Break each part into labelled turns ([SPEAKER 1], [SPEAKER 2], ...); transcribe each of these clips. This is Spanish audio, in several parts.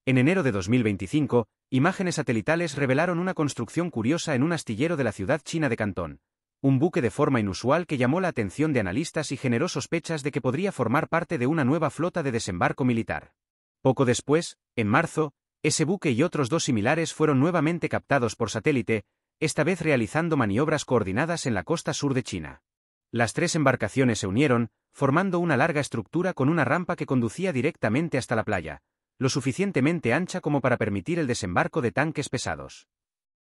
[SPEAKER 1] En enero de 2025, imágenes satelitales revelaron una construcción curiosa en un astillero de la ciudad china de Cantón, un buque de forma inusual que llamó la atención de analistas y generó sospechas de que podría formar parte de una nueva flota de desembarco militar. Poco después, en marzo, ese buque y otros dos similares fueron nuevamente captados por satélite, esta vez realizando maniobras coordinadas en la costa sur de China. Las tres embarcaciones se unieron, formando una larga estructura con una rampa que conducía directamente hasta la playa, lo suficientemente ancha como para permitir el desembarco de tanques pesados.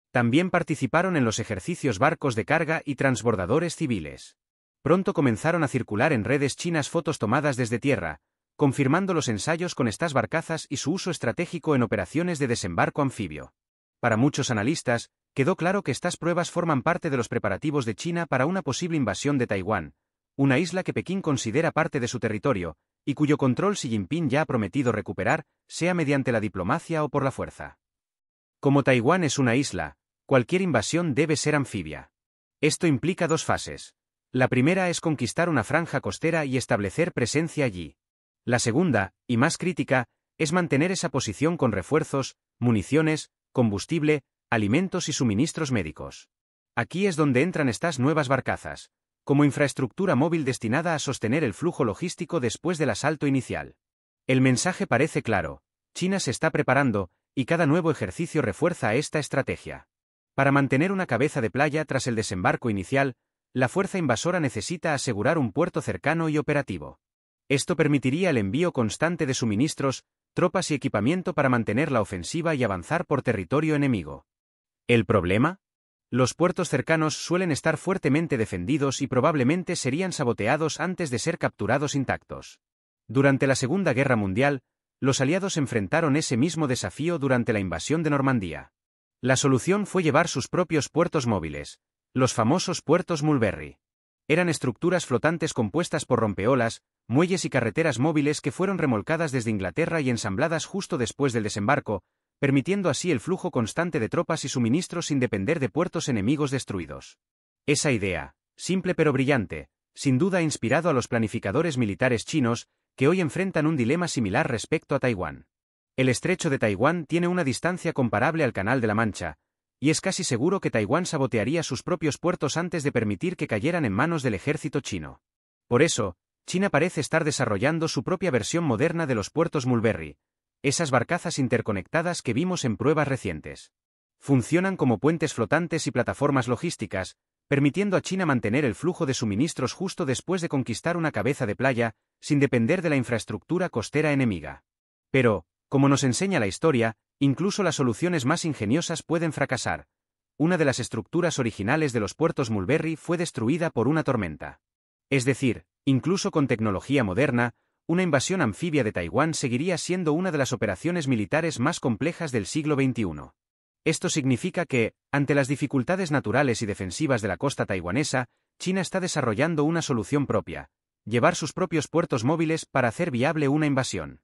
[SPEAKER 1] También participaron en los ejercicios barcos de carga y transbordadores civiles. Pronto comenzaron a circular en redes chinas fotos tomadas desde tierra, confirmando los ensayos con estas barcazas y su uso estratégico en operaciones de desembarco anfibio. Para muchos analistas, quedó claro que estas pruebas forman parte de los preparativos de China para una posible invasión de Taiwán, una isla que Pekín considera parte de su territorio, y cuyo control Xi Jinping ya ha prometido recuperar, sea mediante la diplomacia o por la fuerza. Como Taiwán es una isla, cualquier invasión debe ser anfibia. Esto implica dos fases. La primera es conquistar una franja costera y establecer presencia allí. La segunda, y más crítica, es mantener esa posición con refuerzos, municiones, combustible, alimentos y suministros médicos. Aquí es donde entran estas nuevas barcazas, como infraestructura móvil destinada a sostener el flujo logístico después del asalto inicial. El mensaje parece claro: China se está preparando, y cada nuevo ejercicio refuerza esta estrategia. Para mantener una cabeza de playa tras el desembarco inicial, la fuerza invasora necesita asegurar un puerto cercano y operativo. Esto permitiría el envío constante de suministros, tropas y equipamiento para mantener la ofensiva y avanzar por territorio enemigo. ¿El problema? Los puertos cercanos suelen estar fuertemente defendidos y probablemente serían saboteados antes de ser capturados intactos. Durante la Segunda Guerra Mundial, los aliados enfrentaron ese mismo desafío durante la invasión de Normandía. La solución fue llevar sus propios puertos móviles, los famosos puertos Mulberry. Eran estructuras flotantes compuestas por rompeolas, muelles y carreteras móviles que fueron remolcadas desde Inglaterra y ensambladas justo después del desembarco, permitiendo así el flujo constante de tropas y suministros sin depender de puertos enemigos destruidos. Esa idea, simple pero brillante, sin duda ha inspirado a los planificadores militares chinos, que hoy enfrentan un dilema similar respecto a Taiwán. El estrecho de Taiwán tiene una distancia comparable al Canal de la Mancha, y es casi seguro que Taiwán sabotearía sus propios puertos antes de permitir que cayeran en manos del ejército chino. Por eso, China parece estar desarrollando su propia versión moderna de los puertos Mulberry, esas barcazas interconectadas que vimos en pruebas recientes. Funcionan como puentes flotantes y plataformas logísticas, permitiendo a China mantener el flujo de suministros justo después de conquistar una cabeza de playa, sin depender de la infraestructura costera enemiga. Pero, como nos enseña la historia, incluso las soluciones más ingeniosas pueden fracasar. Una de las estructuras originales de los puertos Mulberry fue destruida por una tormenta. Es decir, incluso con tecnología moderna, una invasión anfibia de Taiwán seguiría siendo una de las operaciones militares más complejas del siglo XXI. Esto significa que, ante las dificultades naturales y defensivas de la costa taiwanesa, China está desarrollando una solución propia: llevar sus propios puertos móviles para hacer viable una invasión.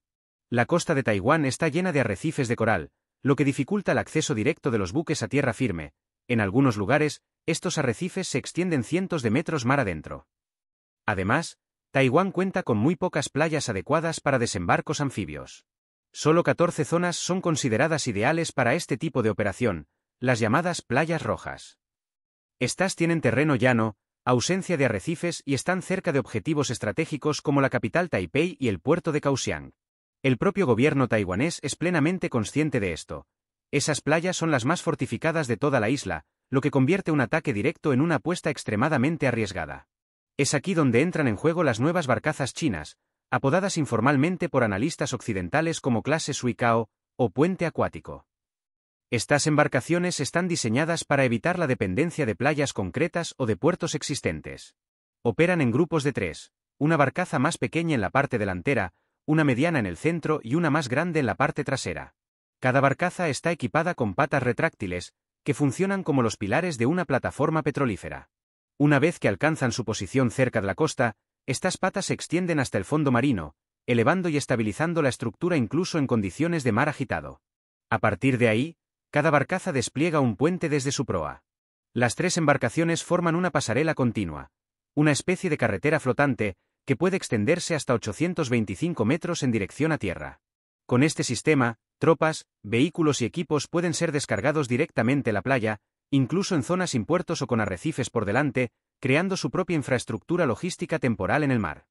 [SPEAKER 1] La costa de Taiwán está llena de arrecifes de coral, lo que dificulta el acceso directo de los buques a tierra firme. En algunos lugares, estos arrecifes se extienden cientos de metros mar adentro. Además, Taiwán cuenta con muy pocas playas adecuadas para desembarcos anfibios. Solo 14 zonas son consideradas ideales para este tipo de operación, las llamadas playas rojas. Estas tienen terreno llano, ausencia de arrecifes y están cerca de objetivos estratégicos como la capital Taipei y el puerto de Kaohsiung. El propio gobierno taiwanés es plenamente consciente de esto. Esas playas son las más fortificadas de toda la isla, lo que convierte un ataque directo en una apuesta extremadamente arriesgada. Es aquí donde entran en juego las nuevas barcazas chinas, apodadas informalmente por analistas occidentales como clase Suikao, o puente acuático. Estas embarcaciones están diseñadas para evitar la dependencia de playas concretas o de puertos existentes. Operan en grupos de 3, una barcaza más pequeña en la parte delantera, una mediana en el centro y una más grande en la parte trasera. Cada barcaza está equipada con patas retráctiles, que funcionan como los pilares de una plataforma petrolífera. Una vez que alcanzan su posición cerca de la costa, estas patas se extienden hasta el fondo marino, elevando y estabilizando la estructura incluso en condiciones de mar agitado. A partir de ahí, cada barcaza despliega un puente desde su proa. Las tres embarcaciones forman una pasarela continua, una especie de carretera flotante, que puede extenderse hasta 825 metros en dirección a tierra. Con este sistema, tropas, vehículos y equipos pueden ser descargados directamente en la playa, incluso en zonas sin puertos o con arrecifes por delante, creando su propia infraestructura logística temporal en el mar.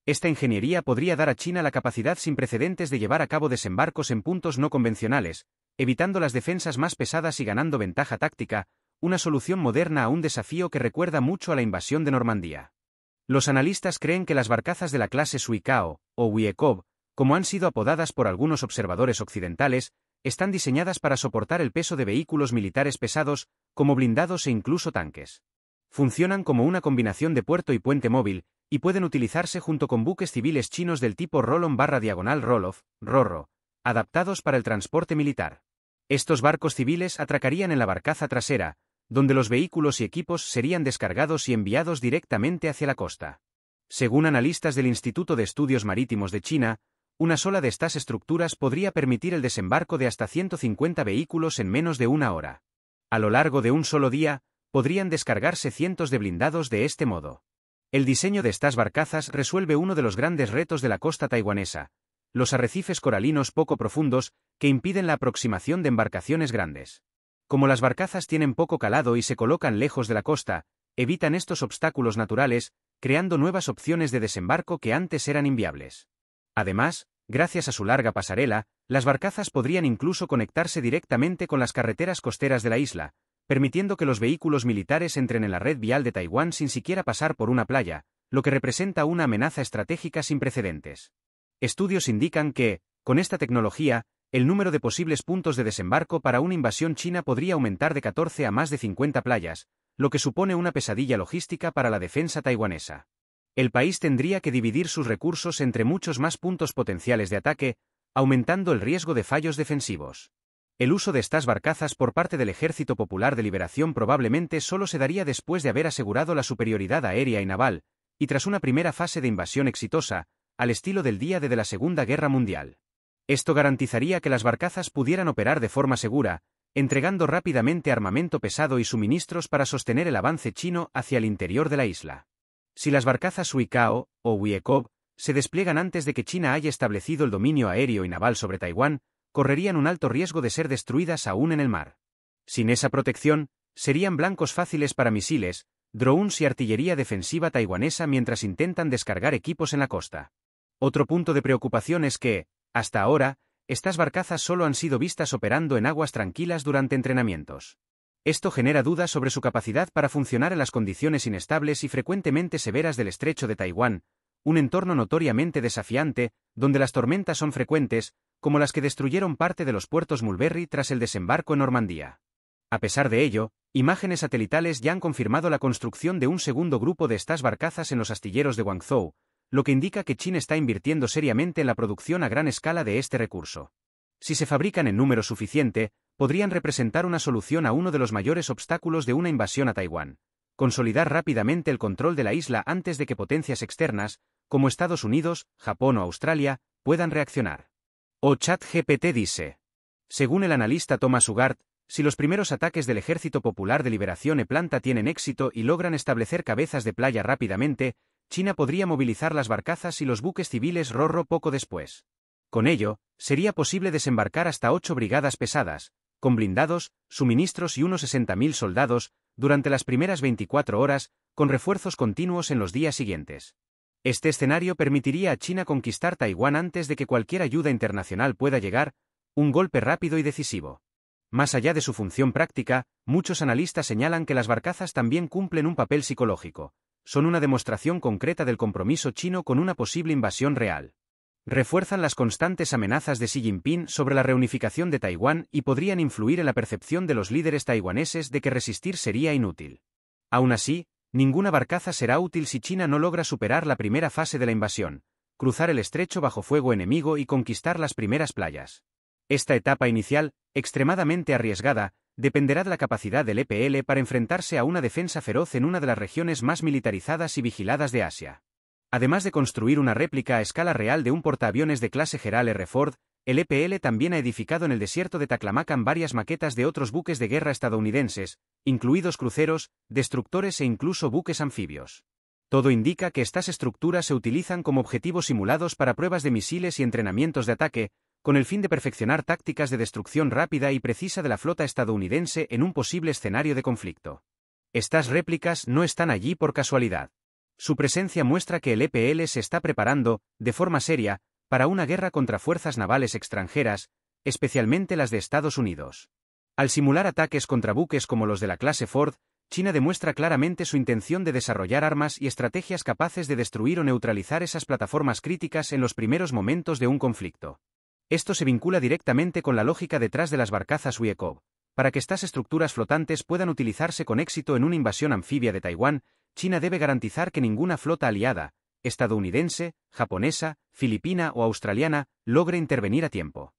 [SPEAKER 1] Esta ingeniería podría dar a China la capacidad sin precedentes de llevar a cabo desembarcos en puntos no convencionales, evitando las defensas más pesadas y ganando ventaja táctica, una solución moderna a un desafío que recuerda mucho a la invasión de Normandía. Los analistas creen que las barcazas de la clase Suikao, o Wiekov, como han sido apodadas por algunos observadores occidentales, están diseñadas para soportar el peso de vehículos militares pesados, como blindados e incluso tanques. Funcionan como una combinación de puerto y puente móvil, y pueden utilizarse junto con buques civiles chinos del tipo Roll-on/Diagonal Rorro, adaptados para el transporte militar. Estos barcos civiles atracarían en la barcaza trasera, donde los vehículos y equipos serían descargados y enviados directamente hacia la costa. Según analistas del Instituto de Estudios Marítimos de China, una sola de estas estructuras podría permitir el desembarco de hasta 150 vehículos en menos de una hora. A lo largo de un solo día, podrían descargarse cientos de blindados de este modo. El diseño de estas barcazas resuelve uno de los grandes retos de la costa taiwanesa, los arrecifes coralinos poco profundos, que impiden la aproximación de embarcaciones grandes. Como las barcazas tienen poco calado y se colocan lejos de la costa, evitan estos obstáculos naturales, creando nuevas opciones de desembarco que antes eran inviables. Además, gracias a su larga pasarela, las barcazas podrían incluso conectarse directamente con las carreteras costeras de la isla, permitiendo que los vehículos militares entren en la red vial de Taiwán sin siquiera pasar por una playa, lo que representa una amenaza estratégica sin precedentes. Estudios indican que, con esta tecnología, el número de posibles puntos de desembarco para una invasión china podría aumentar de 14 a más de 50 playas, lo que supone una pesadilla logística para la defensa taiwanesa. El país tendría que dividir sus recursos entre muchos más puntos potenciales de ataque, aumentando el riesgo de fallos defensivos. El uso de estas barcazas por parte del Ejército Popular de Liberación probablemente solo se daría después de haber asegurado la superioridad aérea y naval, y tras una primera fase de invasión exitosa, al estilo del día de la Segunda Guerra Mundial. Esto garantizaría que las barcazas pudieran operar de forma segura, entregando rápidamente armamento pesado y suministros para sostener el avance chino hacia el interior de la isla. Si las barcazas Suikao, o Wiekov, se despliegan antes de que China haya establecido el dominio aéreo y naval sobre Taiwán, correrían un alto riesgo de ser destruidas aún en el mar. Sin esa protección, serían blancos fáciles para misiles, drones y artillería defensiva taiwanesa mientras intentan descargar equipos en la costa. Otro punto de preocupación es que, hasta ahora, estas barcazas solo han sido vistas operando en aguas tranquilas durante entrenamientos. Esto genera dudas sobre su capacidad para funcionar en las condiciones inestables y frecuentemente severas del estrecho de Taiwán, un entorno notoriamente desafiante, donde las tormentas son frecuentes, como las que destruyeron parte de los puertos Mulberry tras el desembarco en Normandía. A pesar de ello, imágenes satelitales ya han confirmado la construcción de un segundo grupo de estas barcazas en los astilleros de Guangzhou, lo que indica que China está invirtiendo seriamente en la producción a gran escala de este recurso. Si se fabrican en número suficiente, podrían representar una solución a uno de los mayores obstáculos de una invasión a Taiwán: consolidar rápidamente el control de la isla antes de que potencias externas, como Estados Unidos, Japón o Australia, puedan reaccionar. O ChatGPT dice. Según el analista Thomas Ugart, si los primeros ataques del Ejército Popular de Liberación Planta tienen éxito y logran establecer cabezas de playa rápidamente, China podría movilizar las barcazas y los buques civiles Rorro poco después. Con ello, sería posible desembarcar hasta 8 brigadas pesadas, con blindados, suministros y unos 60.000 soldados, durante las primeras 24 horas, con refuerzos continuos en los días siguientes. Este escenario permitiría a China conquistar Taiwán antes de que cualquier ayuda internacional pueda llegar, un golpe rápido y decisivo. Más allá de su función práctica, muchos analistas señalan que las barcazas también cumplen un papel psicológico. Son una demostración concreta del compromiso chino con una posible invasión real. Refuerzan las constantes amenazas de Xi Jinping sobre la reunificación de Taiwán y podrían influir en la percepción de los líderes taiwaneses de que resistir sería inútil. Aún así, ninguna barcaza será útil si China no logra superar la primera fase de la invasión, cruzar el estrecho bajo fuego enemigo y conquistar las primeras playas. Esta etapa inicial, extremadamente arriesgada, dependerá de la capacidad del EPL para enfrentarse a una defensa feroz en una de las regiones más militarizadas y vigiladas de Asia. Además de construir una réplica a escala real de un portaaviones de clase Gerald R. Ford, el EPL también ha edificado en el desierto de Taklamakan varias maquetas de otros buques de guerra estadounidenses, incluidos cruceros, destructores e incluso buques anfibios. Todo indica que estas estructuras se utilizan como objetivos simulados para pruebas de misiles y entrenamientos de ataque, con el fin de perfeccionar tácticas de destrucción rápida y precisa de la flota estadounidense en un posible escenario de conflicto. Estas réplicas no están allí por casualidad. Su presencia muestra que el EPL se está preparando, de forma seria, para una guerra contra fuerzas navales extranjeras, especialmente las de Estados Unidos. Al simular ataques contra buques como los de la clase Ford, China demuestra claramente su intención de desarrollar armas y estrategias capaces de destruir o neutralizar esas plataformas críticas en los primeros momentos de un conflicto. Esto se vincula directamente con la lógica detrás de las barcazas Zhuikov. Para que estas estructuras flotantes puedan utilizarse con éxito en una invasión anfibia de Taiwán, China debe garantizar que ninguna flota aliada, estadounidense, japonesa, filipina o australiana, logre intervenir a tiempo.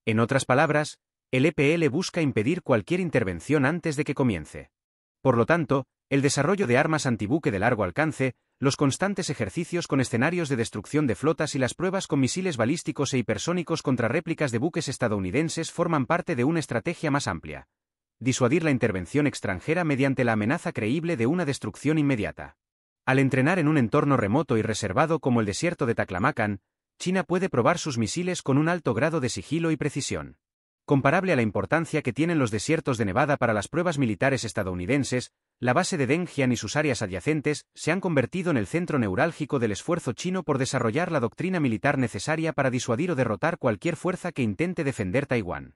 [SPEAKER 1] En otras palabras, el EPL busca impedir cualquier intervención antes de que comience. Por lo tanto, el desarrollo de armas antibuque de largo alcance, los constantes ejercicios con escenarios de destrucción de flotas y las pruebas con misiles balísticos e hipersónicos contra réplicas de buques estadounidenses forman parte de una estrategia más amplia: disuadir la intervención extranjera mediante la amenaza creíble de una destrucción inmediata. Al entrenar en un entorno remoto y reservado como el desierto de Taklamakan, China puede probar sus misiles con un alto grado de sigilo y precisión. Comparable a la importancia que tienen los desiertos de Nevada para las pruebas militares estadounidenses, la base de Dengjian y sus áreas adyacentes se han convertido en el centro neurálgico del esfuerzo chino por desarrollar la doctrina militar necesaria para disuadir o derrotar cualquier fuerza que intente defender Taiwán.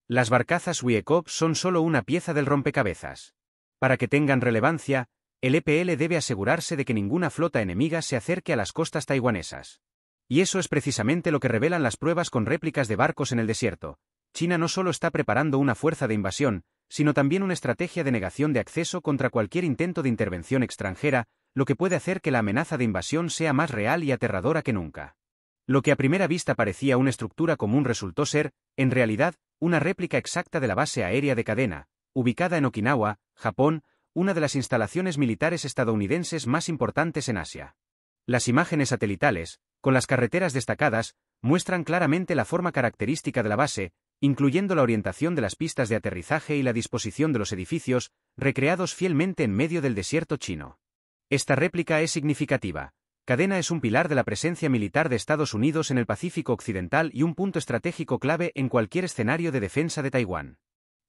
[SPEAKER 1] Las barcazas Zhuikov son solo una pieza del rompecabezas. Para que tengan relevancia, el EPL debe asegurarse de que ninguna flota enemiga se acerque a las costas taiwanesas. Y eso es precisamente lo que revelan las pruebas con réplicas de barcos en el desierto. China no solo está preparando una fuerza de invasión, sino también una estrategia de negación de acceso contra cualquier intento de intervención extranjera, lo que puede hacer que la amenaza de invasión sea más real y aterradora que nunca. Lo que a primera vista parecía una estructura común resultó ser, en realidad, una réplica exacta de la base aérea de Kadena, ubicada en Okinawa, Japón, una de las instalaciones militares estadounidenses más importantes en Asia. Las imágenes satelitales, con las carreteras destacadas, muestran claramente la forma característica de la base, incluyendo la orientación de las pistas de aterrizaje y la disposición de los edificios, recreados fielmente en medio del desierto chino. Esta réplica es significativa. Kadena es un pilar de la presencia militar de Estados Unidos en el Pacífico Occidental y un punto estratégico clave en cualquier escenario de defensa de Taiwán.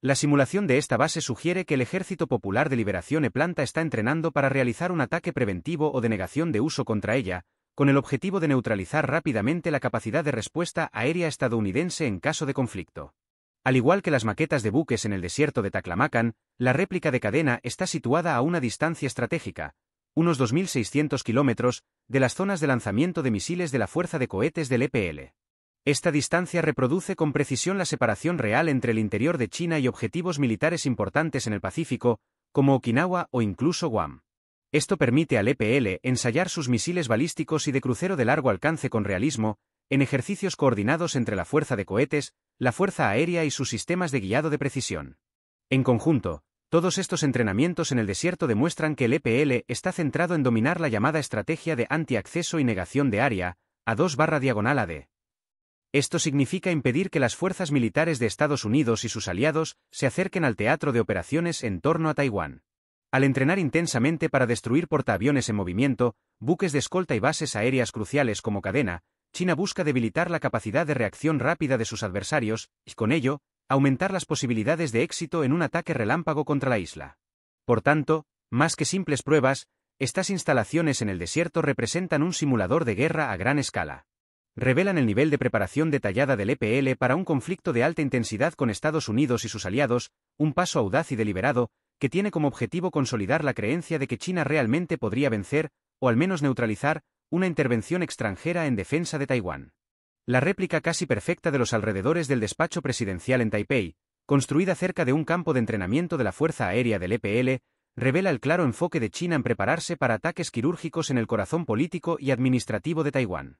[SPEAKER 1] La simulación de esta base sugiere que el Ejército Popular de Liberación Eplanta está entrenando para realizar un ataque preventivo o de negación de uso contra ella, con el objetivo de neutralizar rápidamente la capacidad de respuesta aérea estadounidense en caso de conflicto. Al igual que las maquetas de buques en el desierto de Taklamakan, la réplica de Kadena está situada a una distancia estratégica, unos 2.600 kilómetros, de las zonas de lanzamiento de misiles de la fuerza de cohetes del EPL. Esta distancia reproduce con precisión la separación real entre el interior de China y objetivos militares importantes en el Pacífico, como Okinawa o incluso Guam. Esto permite al EPL ensayar sus misiles balísticos y de crucero de largo alcance con realismo, en ejercicios coordinados entre la fuerza de cohetes, la fuerza aérea y sus sistemas de guiado de precisión. En conjunto, todos estos entrenamientos en el desierto demuestran que el EPL está centrado en dominar la llamada estrategia de antiacceso y negación de área, A2/AD. Esto significa impedir que las fuerzas militares de Estados Unidos y sus aliados se acerquen al teatro de operaciones en torno a Taiwán. Al entrenar intensamente para destruir portaaviones en movimiento, buques de escolta y bases aéreas cruciales como Kadena, China busca debilitar la capacidad de reacción rápida de sus adversarios, y con ello, aumentar las posibilidades de éxito en un ataque relámpago contra la isla. Por tanto, más que simples pruebas, estas instalaciones en el desierto representan un simulador de guerra a gran escala. Revelan el nivel de preparación detallada del EPL para un conflicto de alta intensidad con Estados Unidos y sus aliados, un paso audaz y deliberado, que tiene como objetivo consolidar la creencia de que China realmente podría vencer, o al menos neutralizar, una intervención extranjera en defensa de Taiwán. La réplica casi perfecta de los alrededores del despacho presidencial en Taipei, construida cerca de un campo de entrenamiento de la Fuerza Aérea del EPL, revela el claro enfoque de China en prepararse para ataques quirúrgicos en el corazón político y administrativo de Taiwán.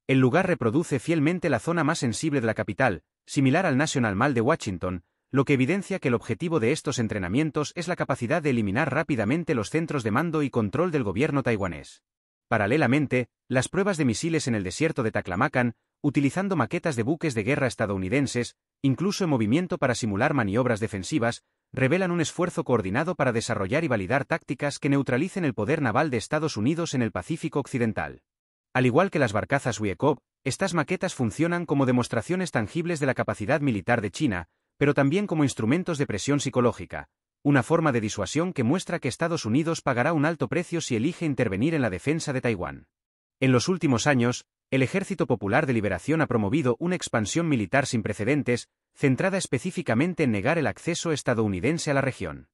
[SPEAKER 1] El lugar reproduce fielmente la zona más sensible de la capital, similar al National Mall de Washington, lo que evidencia que el objetivo de estos entrenamientos es la capacidad de eliminar rápidamente los centros de mando y control del gobierno taiwanés. Paralelamente, las pruebas de misiles en el desierto de Taklamakan, utilizando maquetas de buques de guerra estadounidenses, incluso en movimiento para simular maniobras defensivas, revelan un esfuerzo coordinado para desarrollar y validar tácticas que neutralicen el poder naval de Estados Unidos en el Pacífico Occidental. Al igual que las barcazas Zhuikov, estas maquetas funcionan como demostraciones tangibles de la capacidad militar de China, pero también como instrumentos de presión psicológica, una forma de disuasión que muestra que Estados Unidos pagará un alto precio si elige intervenir en la defensa de Taiwán. En los últimos años, el Ejército Popular de Liberación ha promovido una expansión militar sin precedentes, centrada específicamente en negar el acceso estadounidense a la región.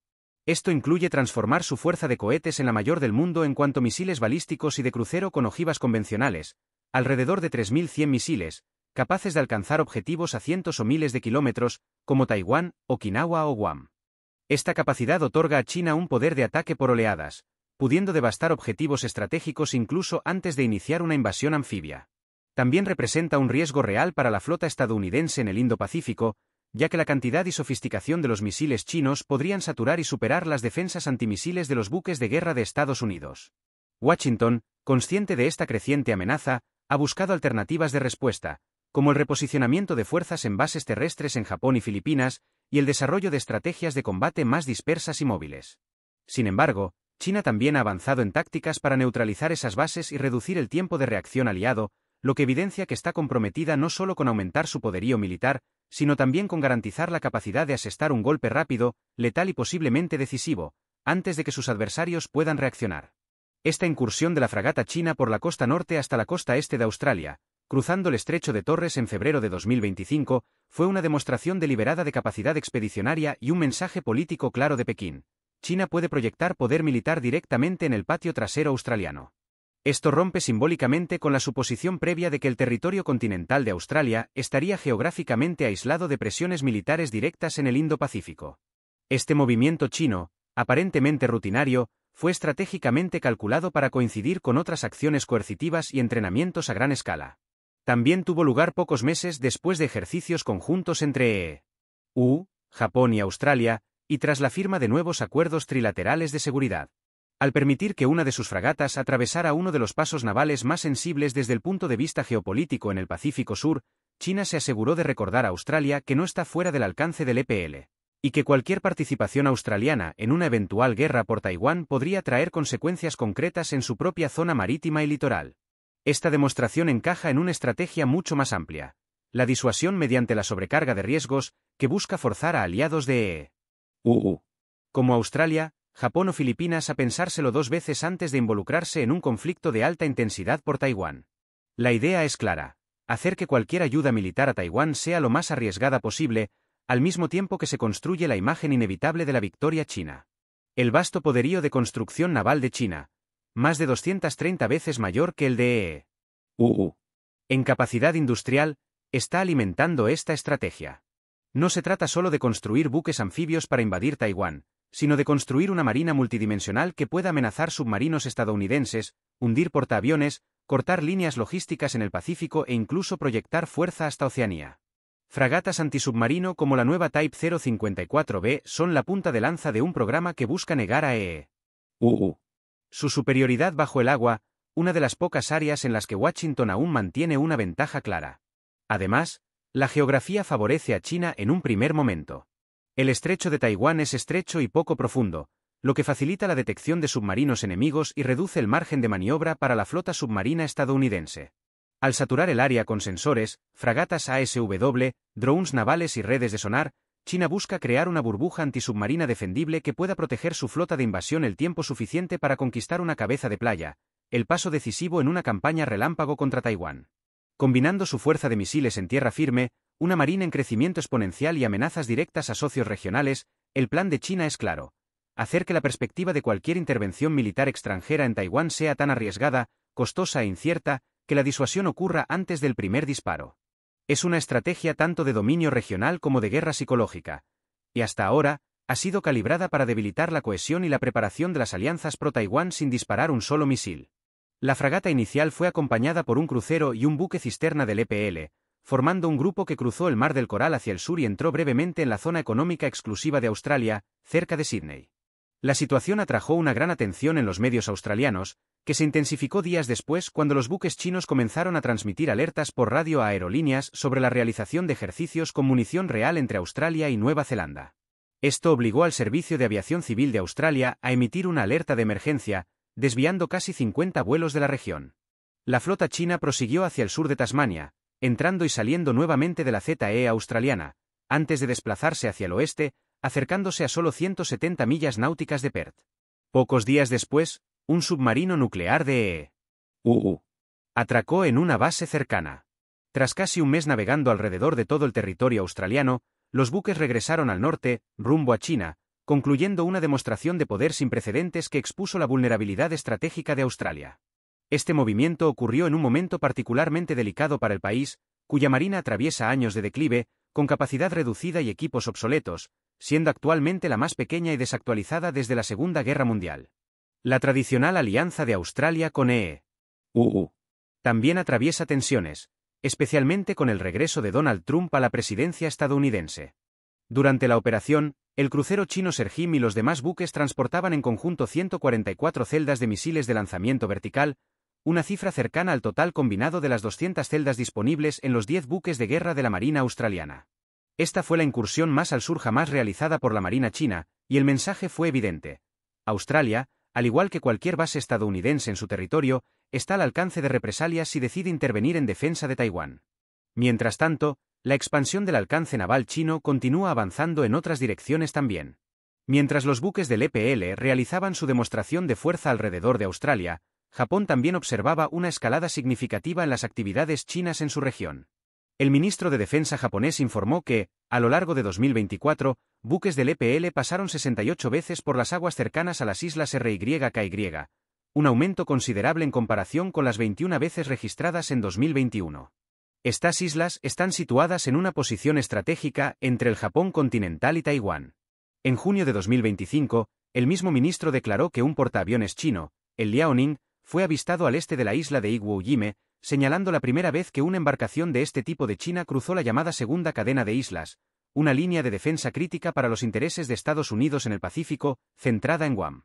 [SPEAKER 1] Esto incluye transformar su fuerza de cohetes en la mayor del mundo en cuanto a misiles balísticos y de crucero con ojivas convencionales, alrededor de 3.100 misiles, capaces de alcanzar objetivos a cientos o miles de kilómetros, como Taiwán, Okinawa o Guam. Esta capacidad otorga a China un poder de ataque por oleadas, pudiendo devastar objetivos estratégicos incluso antes de iniciar una invasión anfibia. También representa un riesgo real para la flota estadounidense en el Indo-Pacífico, ya que la cantidad y sofisticación de los misiles chinos podrían saturar y superar las defensas antimisiles de los buques de guerra de Estados Unidos. Washington, consciente de esta creciente amenaza, ha buscado alternativas de respuesta, como el reposicionamiento de fuerzas en bases terrestres en Japón y Filipinas, y el desarrollo de estrategias de combate más dispersas y móviles. Sin embargo, China también ha avanzado en tácticas para neutralizar esas bases y reducir el tiempo de reacción aliado, lo que evidencia que está comprometida no solo con aumentar su poderío militar, sino también con garantizar la capacidad de asestar un golpe rápido, letal y posiblemente decisivo, antes de que sus adversarios puedan reaccionar. Esta incursión de la fragata china por la costa norte hasta la costa este de Australia, cruzando el estrecho de Torres en febrero de 2025, fue una demostración deliberada de capacidad expedicionaria y un mensaje político claro de Pekín. China puede proyectar poder militar directamente en el patio trasero australiano. Esto rompe simbólicamente con la suposición previa de que el territorio continental de Australia estaría geográficamente aislado de presiones militares directas en el Indo-Pacífico. Este movimiento chino, aparentemente rutinario, fue estratégicamente calculado para coincidir con otras acciones coercitivas y entrenamientos a gran escala. También tuvo lugar pocos meses después de ejercicios conjuntos entre EU, Japón y Australia, y tras la firma de nuevos acuerdos trilaterales de seguridad. Al permitir que una de sus fragatas atravesara uno de los pasos navales más sensibles desde el punto de vista geopolítico en el Pacífico Sur, China se aseguró de recordar a Australia que no está fuera del alcance del EPL, y que cualquier participación australiana en una eventual guerra por Taiwán podría traer consecuencias concretas en su propia zona marítima y litoral. Esta demostración encaja en una estrategia mucho más amplia, la disuasión mediante la sobrecarga de riesgos, que busca forzar a aliados de EU, como Australia, Japón o Filipinas a pensárselo dos veces antes de involucrarse en un conflicto de alta intensidad por Taiwán. La idea es clara: hacer que cualquier ayuda militar a Taiwán sea lo más arriesgada posible, al mismo tiempo que se construye la imagen inevitable de la victoria china. El vasto poderío de construcción naval de China, más de 230 veces mayor que el de EU, en capacidad industrial, está alimentando esta estrategia. No se trata solo de construir buques anfibios para invadir Taiwán, sino de construir una marina multidimensional que pueda amenazar submarinos estadounidenses, hundir portaaviones, cortar líneas logísticas en el Pacífico e incluso proyectar fuerza hasta Oceanía. Fragatas antisubmarino como la nueva Type 054B son la punta de lanza de un programa que busca negar a EU su superioridad bajo el agua, una de las pocas áreas en las que Washington aún mantiene una ventaja clara. Además, la geografía favorece a China en un primer momento. El estrecho de Taiwán es estrecho y poco profundo, lo que facilita la detección de submarinos enemigos y reduce el margen de maniobra para la flota submarina estadounidense. Al saturar el área con sensores, fragatas ASW, drones navales y redes de sonar, China busca crear una burbuja antisubmarina defendible que pueda proteger su flota de invasión el tiempo suficiente para conquistar una cabeza de playa, el paso decisivo en una campaña relámpago contra Taiwán. Combinando su fuerza de misiles en tierra firme, una marina en crecimiento exponencial y amenazas directas a socios regionales, el plan de China es claro: hacer que la perspectiva de cualquier intervención militar extranjera en Taiwán sea tan arriesgada, costosa e incierta, que la disuasión ocurra antes del primer disparo. Es una estrategia tanto de dominio regional como de guerra psicológica, y hasta ahora, ha sido calibrada para debilitar la cohesión y la preparación de las alianzas pro-Taiwán sin disparar un solo misil. La fragata inicial fue acompañada por un crucero y un buque cisterna del EPL, formando un grupo que cruzó el Mar del Coral hacia el sur y entró brevemente en la zona económica exclusiva de Australia, cerca de Sídney. La situación atrajo una gran atención en los medios australianos, que se intensificó días después cuando los buques chinos comenzaron a transmitir alertas por radio a aerolíneas sobre la realización de ejercicios con munición real entre Australia y Nueva Zelanda. Esto obligó al Servicio de Aviación Civil de Australia a emitir una alerta de emergencia, desviando casi 50 vuelos de la región. La flota china prosiguió hacia el sur de Tasmania, entrando y saliendo nuevamente de la ZEE australiana, antes de desplazarse hacia el oeste, acercándose a solo 170 millas náuticas de Perth. Pocos días después, un submarino nuclear de EEU atracó en una base cercana. Tras casi un mes navegando alrededor de todo el territorio australiano, los buques regresaron al norte, rumbo a China, concluyendo una demostración de poder sin precedentes que expuso la vulnerabilidad estratégica de Australia. Este movimiento ocurrió en un momento particularmente delicado para el país, cuya marina atraviesa años de declive, con capacidad reducida y equipos obsoletos, siendo actualmente la más pequeña y desactualizada desde la Segunda Guerra Mundial. La tradicional alianza de Australia con EEU también atraviesa tensiones, especialmente con el regreso de Donald Trump a la presidencia estadounidense. Durante la operación, el crucero chino Serjim y los demás buques transportaban en conjunto 144 celdas de misiles de lanzamiento vertical, una cifra cercana al total combinado de las 200 celdas disponibles en los 10 buques de guerra de la Marina australiana. Esta fue la incursión más al sur jamás realizada por la Marina china, y el mensaje fue evidente. Australia, al igual que cualquier base estadounidense en su territorio, está al alcance de represalias si decide intervenir en defensa de Taiwán. Mientras tanto, la expansión del alcance naval chino continúa avanzando en otras direcciones también. Mientras los buques del EPL realizaban su demostración de fuerza alrededor de Australia, Japón también observaba una escalada significativa en las actividades chinas en su región. El ministro de Defensa japonés informó que, a lo largo de 2024, buques del EPL pasaron 68 veces por las aguas cercanas a las islas RYKY, un aumento considerable en comparación con las 21 veces registradas en 2021. Estas islas están situadas en una posición estratégica entre el Japón continental y Taiwán. En junio de 2025, el mismo ministro declaró que un portaaviones chino, el Liaoning, fue avistado al este de la isla de Iwo Jime, señalando la primera vez que una embarcación de este tipo de China cruzó la llamada segunda cadena de islas, una línea de defensa crítica para los intereses de Estados Unidos en el Pacífico, centrada en Guam.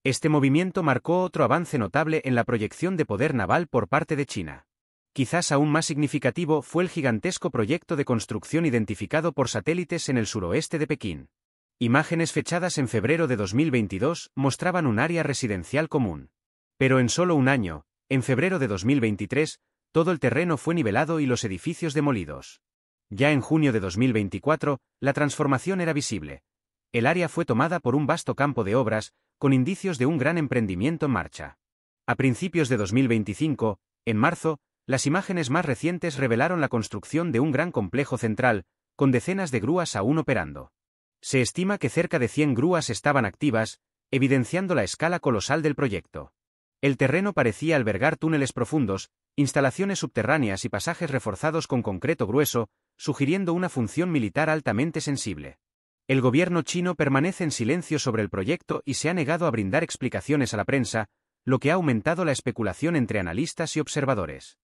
[SPEAKER 1] Este movimiento marcó otro avance notable en la proyección de poder naval por parte de China. Quizás aún más significativo fue el gigantesco proyecto de construcción identificado por satélites en el suroeste de Pekín. Imágenes fechadas en febrero de 2022 mostraban un área residencial común. Pero en solo un año, en febrero de 2023, todo el terreno fue nivelado y los edificios demolidos. Ya en junio de 2024, la transformación era visible. El área fue tomada por un vasto campo de obras, con indicios de un gran emprendimiento en marcha. A principios de 2025, en marzo, las imágenes más recientes revelaron la construcción de un gran complejo central, con decenas de grúas aún operando. Se estima que cerca de 100 grúas estaban activas, evidenciando la escala colosal del proyecto. El terreno parecía albergar túneles profundos, instalaciones subterráneas y pasajes reforzados con concreto grueso, sugiriendo una función militar altamente sensible. El gobierno chino permanece en silencio sobre el proyecto y se ha negado a brindar explicaciones a la prensa, lo que ha aumentado la especulación entre analistas y observadores.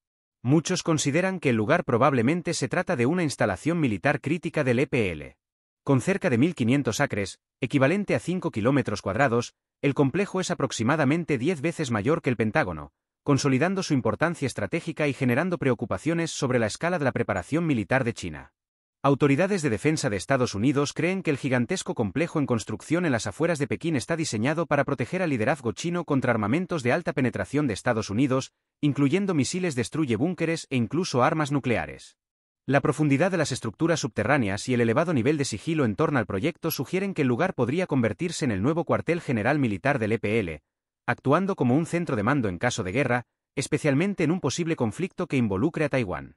[SPEAKER 1] Muchos consideran que el lugar probablemente se trata de una instalación militar crítica del EPL. Con cerca de 1.500 acres, equivalente a 5 kilómetros cuadrados, el complejo es aproximadamente 10 veces mayor que el Pentágono, consolidando su importancia estratégica y generando preocupaciones sobre la escala de la preparación militar de China. Autoridades de defensa de Estados Unidos creen que el gigantesco complejo en construcción en las afueras de Pekín está diseñado para proteger al liderazgo chino contra armamentos de alta penetración de Estados Unidos, incluyendo misiles destruye búnkeres e incluso armas nucleares. La profundidad de las estructuras subterráneas y el elevado nivel de sigilo en torno al proyecto sugieren que el lugar podría convertirse en el nuevo cuartel general militar del EPL, actuando como un centro de mando en caso de guerra, especialmente en un posible conflicto que involucre a Taiwán.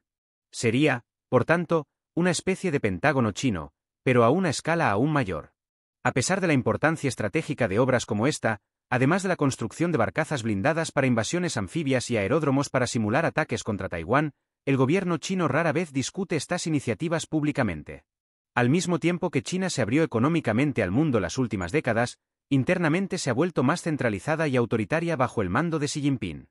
[SPEAKER 1] Sería, por tanto, una especie de Pentágono chino, pero a una escala aún mayor. A pesar de la importancia estratégica de obras como esta, además de la construcción de barcazas blindadas para invasiones anfibias y aeródromos para simular ataques contra Taiwán, el gobierno chino rara vez discute estas iniciativas públicamente. Al mismo tiempo que China se abrió económicamente al mundo las últimas décadas, internamente se ha vuelto más centralizada y autoritaria bajo el mando de Xi Jinping.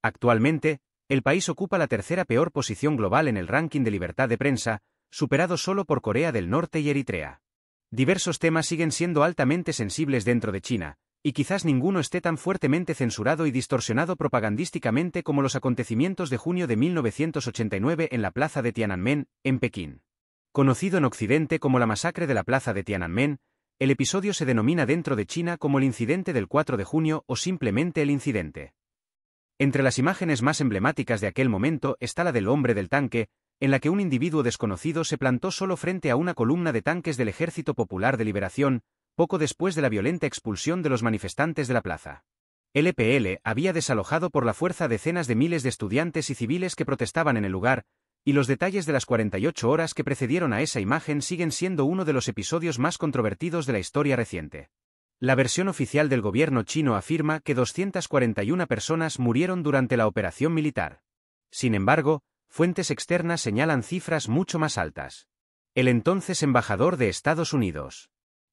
[SPEAKER 1] Actualmente, el país ocupa la tercera peor posición global en el ranking de libertad de prensa, superado solo por Corea del Norte y Eritrea. Diversos temas siguen siendo altamente sensibles dentro de China, y quizás ninguno esté tan fuertemente censurado y distorsionado propagandísticamente como los acontecimientos de junio de 1989 en la plaza de Tiananmen, en Pekín. Conocido en Occidente como la masacre de la plaza de Tiananmen, el episodio se denomina dentro de China como el incidente del 4 de junio o simplemente el incidente. Entre las imágenes más emblemáticas de aquel momento está la del hombre del tanque, en la que un individuo desconocido se plantó solo frente a una columna de tanques del Ejército Popular de Liberación, poco después de la violenta expulsión de los manifestantes de la plaza. El EPL había desalojado por la fuerza decenas de miles de estudiantes y civiles que protestaban en el lugar, y los detalles de las 48 horas que precedieron a esa imagen siguen siendo uno de los episodios más controvertidos de la historia reciente. La versión oficial del gobierno chino afirma que 241 personas murieron durante la operación militar. Sin embargo, fuentes externas señalan cifras mucho más altas. El entonces embajador de Estados Unidos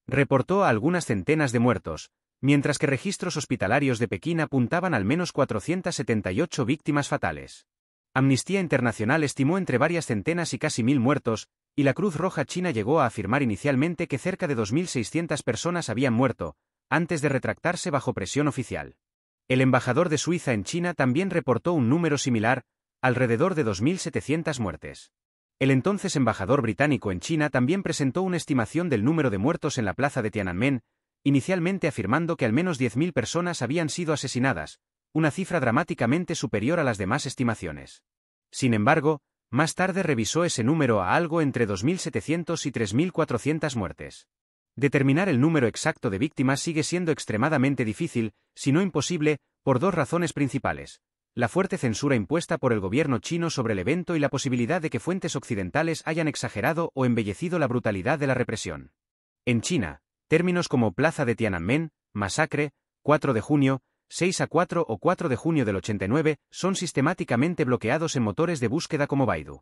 [SPEAKER 1] reportó a algunas centenas de muertos, mientras que registros hospitalarios de Pekín apuntaban al menos 478 víctimas fatales. Amnistía Internacional estimó entre varias centenas y casi 1000 muertos, y la Cruz Roja China llegó a afirmar inicialmente que cerca de 2600 personas habían muerto, antes de retractarse bajo presión oficial. El embajador de Suiza en China también reportó un número similar, alrededor de 2700 muertes. El entonces embajador británico en China también presentó una estimación del número de muertos en la plaza de Tiananmen, inicialmente afirmando que al menos 10.000 personas habían sido asesinadas, una cifra dramáticamente superior a las demás estimaciones. Sin embargo, más tarde revisó ese número a algo entre 2.700 y 3.400 muertes. Determinar el número exacto de víctimas sigue siendo extremadamente difícil, si no imposible, por dos razones principales: la fuerte censura impuesta por el gobierno chino sobre el evento y la posibilidad de que fuentes occidentales hayan exagerado o embellecido la brutalidad de la represión. En China, términos como Plaza de Tiananmen, masacre, 4 de junio, 6-4 o 4 de junio del 89 son sistemáticamente bloqueados en motores de búsqueda como Baidu.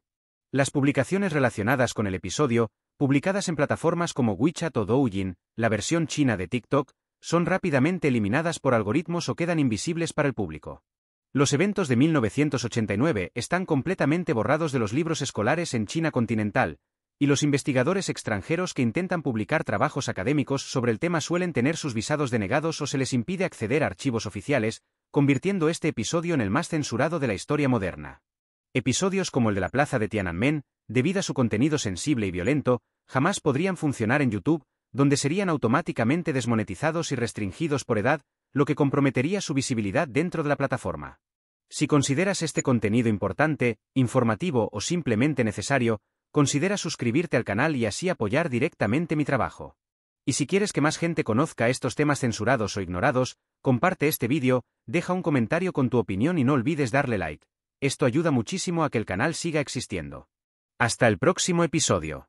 [SPEAKER 1] Las publicaciones relacionadas con el episodio, publicadas en plataformas como WeChat o Douyin, la versión china de TikTok, son rápidamente eliminadas por algoritmos o quedan invisibles para el público. Los eventos de 1989 están completamente borrados de los libros escolares en China continental, y los investigadores extranjeros que intentan publicar trabajos académicos sobre el tema suelen tener sus visados denegados o se les impide acceder a archivos oficiales, convirtiendo este episodio en el más censurado de la historia moderna. Episodios como el de la plaza de Tiananmen, debido a su contenido sensible y violento, jamás podrían funcionar en YouTube, donde serían automáticamente desmonetizados y restringidos por edad, lo que comprometería su visibilidad dentro de la plataforma. Si consideras este contenido importante, informativo o simplemente necesario, considera suscribirte al canal y así apoyar directamente mi trabajo. Y si quieres que más gente conozca estos temas censurados o ignorados, comparte este vídeo, deja un comentario con tu opinión y no olvides darle like. Esto ayuda muchísimo a que el canal siga existiendo. Hasta el próximo episodio.